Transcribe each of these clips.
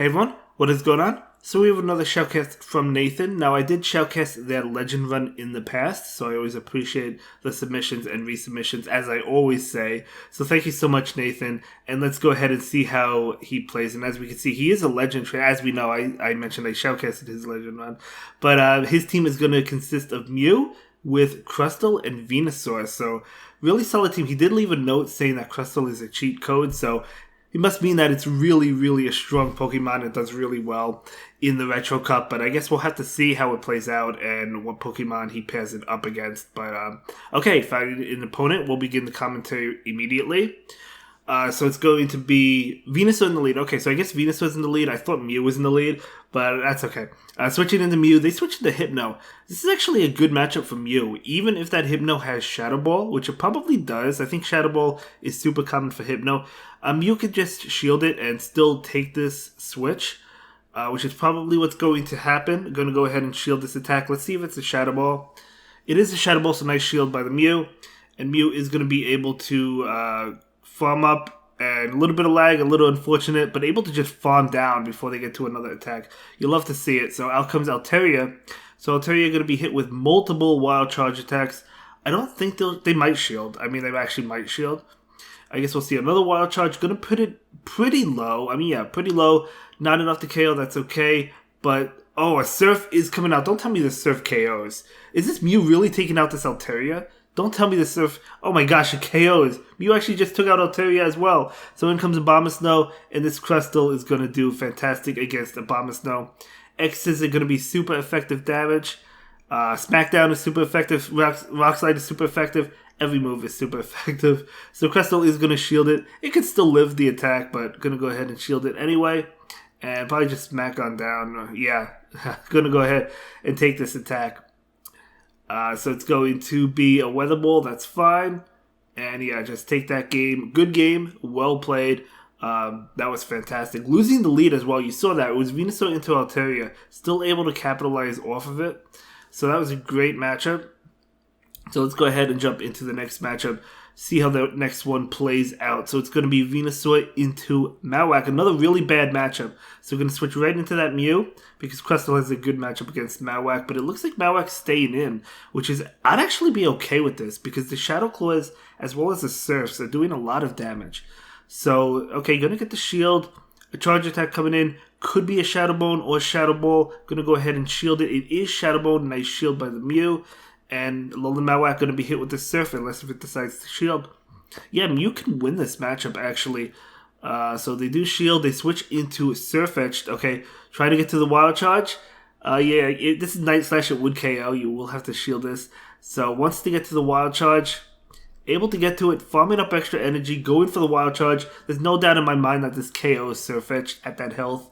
Hey everyone, what is going on? So we have another shoutcast from Nathan. Now I did shoutcast their legend run in the past, so I always appreciate the submissions and resubmissions, as I always say. So thank you so much, Nathan, and let's go ahead and see how he plays. And as we can see, he is a legend trainer. As we know, I mentioned I shoutcasted his legend run, but his team is going to consist of Mew with Crustle and Venusaur. So really solid team. He did leave a note saying that Crustle is a cheat code, so it must mean that it's really, really a strong Pokemon. It does really well in the Retro Cup, but I guess we'll have to see how it plays out and what Pokemon he pairs it up against. But, okay, find an opponent. We'll begin the commentary immediately. So it's going to be Venusaur in the lead. Okay, so I guess Venusaur's in the lead. I thought Mew was in the lead, but that's okay. Switching into Mew, they switched into Hypno. This is actually a good matchup for Mew, even if that Hypno has Shadow Ball, which it probably does. I think Shadow Ball is super common for Hypno. Mew could just shield it and still take this switch, which is probably what's going to happen. I'm going to go ahead and shield this attack. Let's see if it's a Shadow Ball. It is a Shadow Ball, so nice shield by the Mew. And Mew is going to be able to farm up, and a little bit of lag, a little unfortunate, but able to just farm down before they get to another attack. You'll love to see it. So out comes Altaria. So Altaria going to be hit with multiple Wild Charge attacks. I don't think they might shield. I mean, they actually might shield. I guess we'll see another Wild Charge. Going to put it pretty low. I mean, yeah, pretty low. Not enough to KO. That's okay. But, oh, a Surf is coming out. Don't tell me the Surf KOs. Is this Mew really taking out this Altaria? Don't tell me the Surf. Oh my gosh, it KOs. Mew actually just took out Altaria as well. So in comes Abomasnow, and this Crustle is going to do fantastic against Abomasnow. X's are going to be super effective damage. Smackdown is super effective. Rock Slide is super effective. Every move is super effective. So Crustle is going to shield it. It could still live the attack, but going to go ahead and shield it anyway. And probably just smack on down. Yeah, going to go ahead and take this attack. So it's going to be a Weather Ball. That's fine. And yeah, just take that game. Good game. Well played. That was fantastic. Losing the lead as well. You saw that. It was Venusaur into Altaria. Still able to capitalize off of it. So that was a great matchup. So let's go ahead and jump into the next matchup. See how the next one plays out. So it's going to be Venusaur into Mawak. Another really bad matchup. So we're going to switch right into that Mew, because Crustle has a good matchup against Mawak. But it looks like Mawak's staying in, which is, I'd actually be okay with this, because the Shadow Claws as well as the Surfs are doing a lot of damage. So, okay, going to get the shield. A charge attack coming in. Could be a Shadow Bone or Shadow Ball. Going to go ahead and shield it. It is Shadow Bone. Nice shield by the Mew. And Alolan Mawak going to be hit with the Surf unless if it decides to shield. Yeah, Mew can win this matchup, actually. So they do shield. They switch into Surf Edge. Okay, try to get to the Wild Charge. This is Night Slash. It would KO. You will have to shield this. So once they get to the Wild Charge, able to get to it, farming up extra energy, going for the Wild Charge. There's no doubt in my mind that this KO is Surf Edge at that health.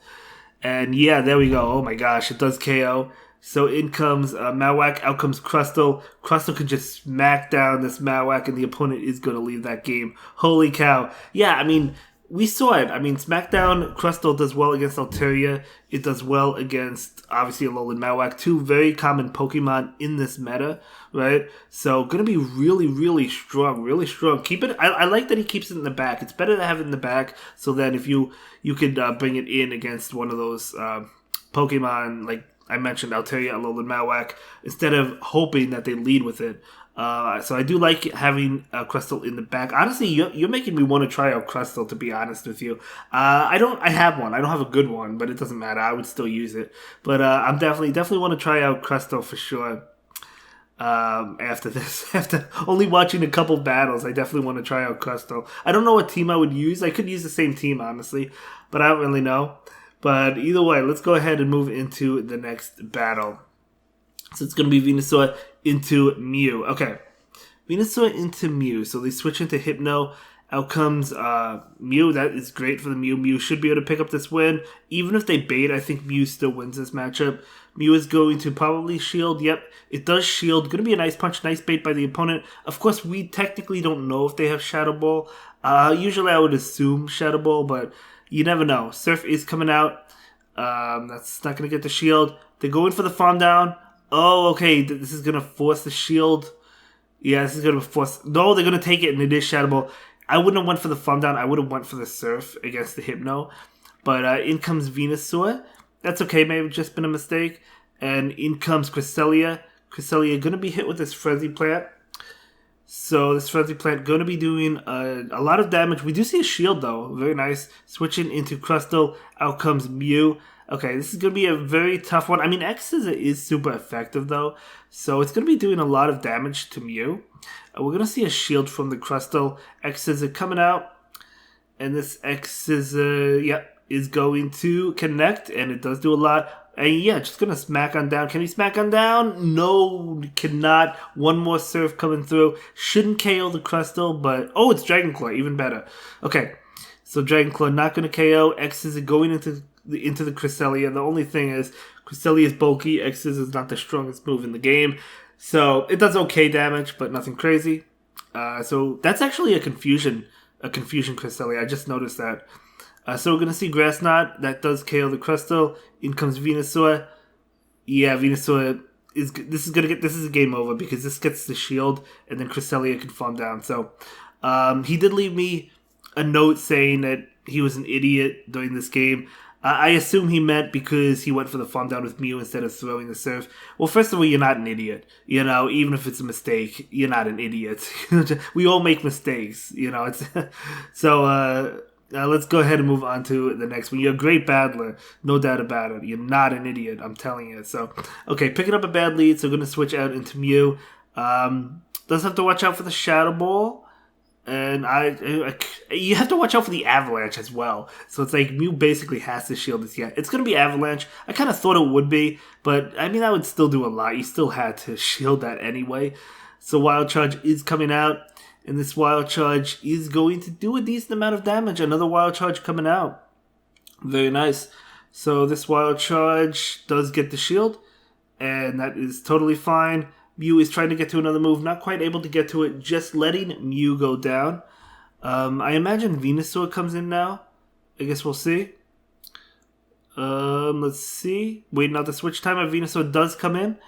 And yeah, there we go. Oh my gosh, it does KO. So in comes Mawak, out comes Crustle. Crustle could just smack down this Mawak, and the opponent is going to leave that game. Holy cow. Yeah, I mean, we saw it. I mean, Smackdown, Crustle does well against Altaria. It does well against, obviously, Alolan Mawak. Two very common Pokemon in this meta, right? So, going to be really, really strong. Really strong. Keep it. I like that he keeps it in the back. It's better to have it in the back, so that if you could bring it in against one of those Pokemon, like I mentioned, Altaria, Alolan Mawak, instead of hoping that they lead with it. So I do like having Crustle in the back. Honestly, you're making me want to try out Crustle, to be honest with you. I have one. I don't have a good one, but it doesn't matter. I would still use it. But I'm definitely want to try out Crustle for sure. After this, after only watching a couple battles, I definitely want to try out Crustle. I don't know what team I would use. I could use the same team, honestly, but I don't really know. But either way, let's go ahead and move into the next battle. So it's going to be Venusaur into Mew. Okay, Venusaur into Mew. So they switch into Hypno. Out comes Mew. That is great for the Mew. Mew should be able to pick up this win. Even if they bait, I think Mew still wins this matchup. Mew is going to probably shield. Yep, it does shield. Going to be a nice punch, nice bait by the opponent. Of course, we technically don't know if they have Shadow Ball. Usually I would assume Shadow Ball, but you never know. Surf is coming out. That's not going to get the shield. They're going for the farm down. Oh, okay. This is going to force the shield. Yeah, this is going to force... No, they're going to take it, and it is Shadow Ball. I wouldn't have went for the farm down. I would have went for the Surf against the Hypno. But in comes Venusaur. That's okay, maybe just been a mistake. And in comes Cresselia. Cresselia going to be hit with this Frenzy Plant. So this Frenzy Plant going to be doing a lot of damage. We do see a shield though. Very nice. Switching into Crustle. Out comes Mew. Okay, this is going to be a very tough one. I mean, X-Scissor is super effective though. So it's going to be doing a lot of damage to Mew. We're going to see a shield from the Crustle. X-Scissor coming out. And this X-Scissor, is going to connect. And it does do a lot. And yeah, just going to smack on down. Can he smack on down? No, cannot. One more surf coming through. Shouldn't KO the Crustle, but... Oh, it's Dragon Claw, even better. Okay, so Dragon Claw not going to KO. X-Scissor going into the Cresselia. The only thing is, Cresselia is bulky. X-Scissor is not the strongest move in the game. So it does okay damage, but nothing crazy. So that's actually a confusion Cresselia. I just noticed that. So we're going to see Grass Knot. That does KO the Crustle. In comes Venusaur. Yeah, Venusaur this is a game over because this gets the shield and then Cresselia can farm down. So he did leave me a note saying that he was an idiot during this game. I assume he meant because he went for the farm down with Mew instead of throwing the surf. Well, first of all, you're not an idiot. You know, even if it's a mistake, you're not an idiot. We all make mistakes. You know, it's so. Let's go ahead and move on to the next one. You're a great battler, no doubt about it. You're not an idiot, I'm telling you. So, okay, picking up a bad lead, so going to switch out into Mew. Does have to watch out for the Shadow Ball, and you have to watch out for the Avalanche as well. So it's like Mew basically has to shield this. Yeah, it's going to be Avalanche. I kind of thought it would be, but I mean, that would still do a lot. You still had to shield that anyway. So Wild Charge is coming out. And this Wild Charge is going to do a decent amount of damage. Another Wild Charge coming out. Very nice. So this Wild Charge does get the shield. And that is totally fine. Mew is trying to get to another move. Not quite able to get to it. Just letting Mew go down. I imagine Venusaur comes in now. I guess we'll see. Let's see. Waiting out the switch time. Venusaur does come in.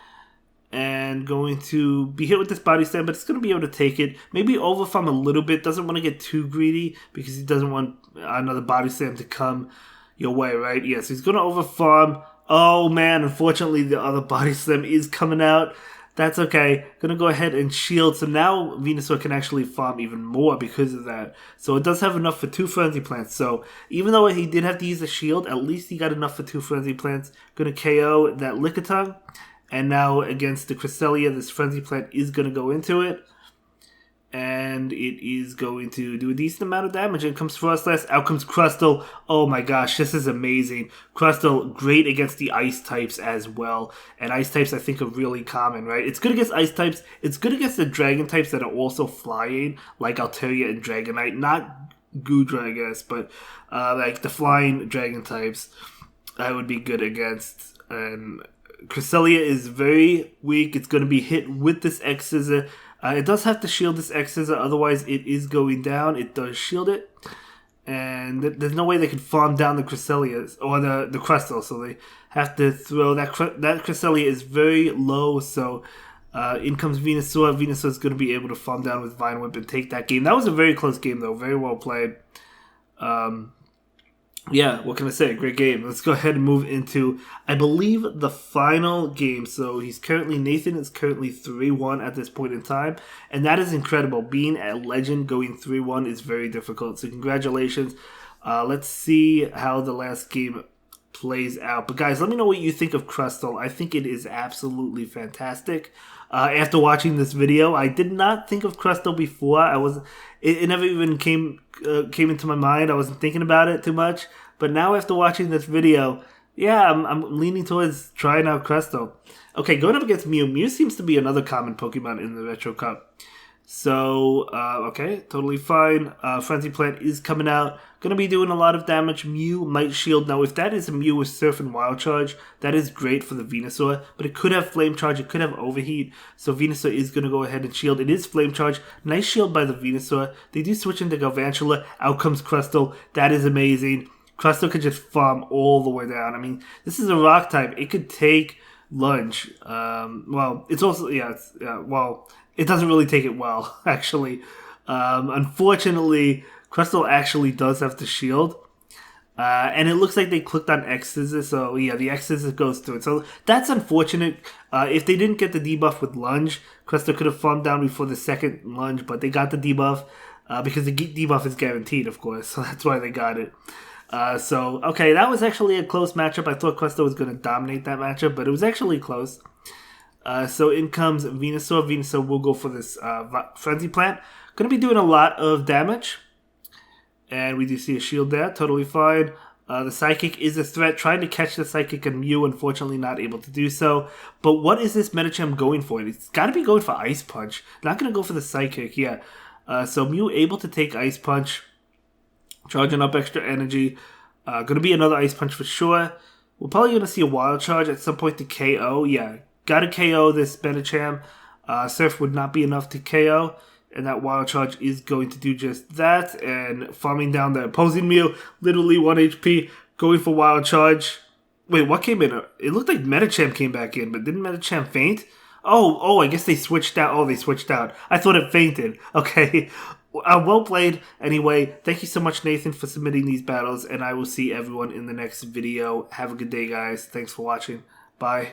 And going to be hit with this body slam, but it's going to be able to take it. Maybe overfarm a little bit. Doesn't want to get too greedy because he doesn't want another body slam to come your way, right? Yes, he's going to overfarm. Oh man, unfortunately the other body slam is coming out. That's okay. Going to go ahead and shield. So now Venusaur can actually farm even more because of that. So it does have enough for 2 Frenzy Plants. So even though he did have to use a shield, at least he got enough for 2 Frenzy Plants. Going to KO that Lickitung. And now against the Cresselia, this Frenzy Plant is going to go into it. And it is going to do a decent amount of damage. In comes Frostlass. Out comes Crustle. Oh my gosh, this is amazing. Crustle, great against the Ice types as well. And Ice types, I think, are really common, right? It's good against Ice types. It's good against the Dragon types that are also flying, like Altaria and Dragonite. Not Goodra, I guess, but like the flying Dragon types, that would be good against. And Cresselia is very weak. It's going to be hit with this X-Scissor. It does have to shield this X-Scissor, otherwise it is going down. It does shield it. And there's no way they could farm down the Cresselia, or the Crustle, so they have to throw that Cresselia is very low, so in comes Venusaur. Venusaur is going to be able to farm down with Vine Whip and take that game. That was a very close game, though. Very well played. Yeah, what can I say? Great game. Let's go ahead and move into, I believe, the final game. So Nathan is currently 3-1 at this point in time. And that is incredible. Being a legend going 3-1 is very difficult. So congratulations. Let's see how the last game plays out. But guys, let me know what you think of Crustle. I think it is absolutely fantastic. After watching this video, I did not think of Crustle before. It never even came into my mind. I wasn't thinking about it too much. But now after watching this video, yeah, I'm leaning towards trying out Crustle. Okay, going up against Mew. Mew seems to be another common Pokemon in the Retro Cup. So, okay, totally fine. Frenzy Plant is coming out. Going to be doing a lot of damage. Mew might shield. Now, if that is a Mew with Surf and Wild Charge, that is great for the Venusaur. But it could have Flame Charge. It could have Overheat. So Venusaur is going to go ahead and shield. It is Flame Charge. Nice shield by the Venusaur. They do switch into Galvantula. Out comes Crustle. That is amazing. Crustle could just farm all the way down. I mean, this is a Rock type. It could take Lunge. Well, it's also, it doesn't really take it well, actually. Unfortunately, Crustle actually does have to shield. And it looks like they clicked on X Scissors, so yeah, the X Scissors goes through it. So that's unfortunate. If they didn't get the debuff with Lunge, Crustle could have farmed down before the second Lunge, but they got the debuff because the debuff is guaranteed, of course, so that's why they got it. Okay, that was actually a close matchup. I thought Crustle was going to dominate that matchup, but it was actually close. So in comes Venusaur. Venusaur will go for this Frenzy Plant. Going to be doing a lot of damage. And we do see a shield there, totally fine. The Psychic is a threat, trying to catch the Psychic and Mew, unfortunately not able to do so. But what is this Medicham going for? It's got to be going for Ice Punch. Not going to go for the Psychic, yeah. So Mew able to take Ice Punch, charging up extra energy. Going to be another Ice Punch for sure. We're probably going to see a Wild Charge at some point to KO. Yeah, got to KO this Medicham. Surf would not be enough to KO. And that Wild Charge is going to do just that. And farming down the opposing Mew, literally 1 HP, going for Wild Charge. Wait, what came in? It looked like Medicham came back in, but didn't Medicham faint? Oh, I guess they switched out. Oh, they switched out. I thought it fainted. Okay. Well played. Anyway, thank you so much, Nathan, for submitting these battles. And I will see everyone in the next video. Have a good day, guys. Thanks for watching. Bye.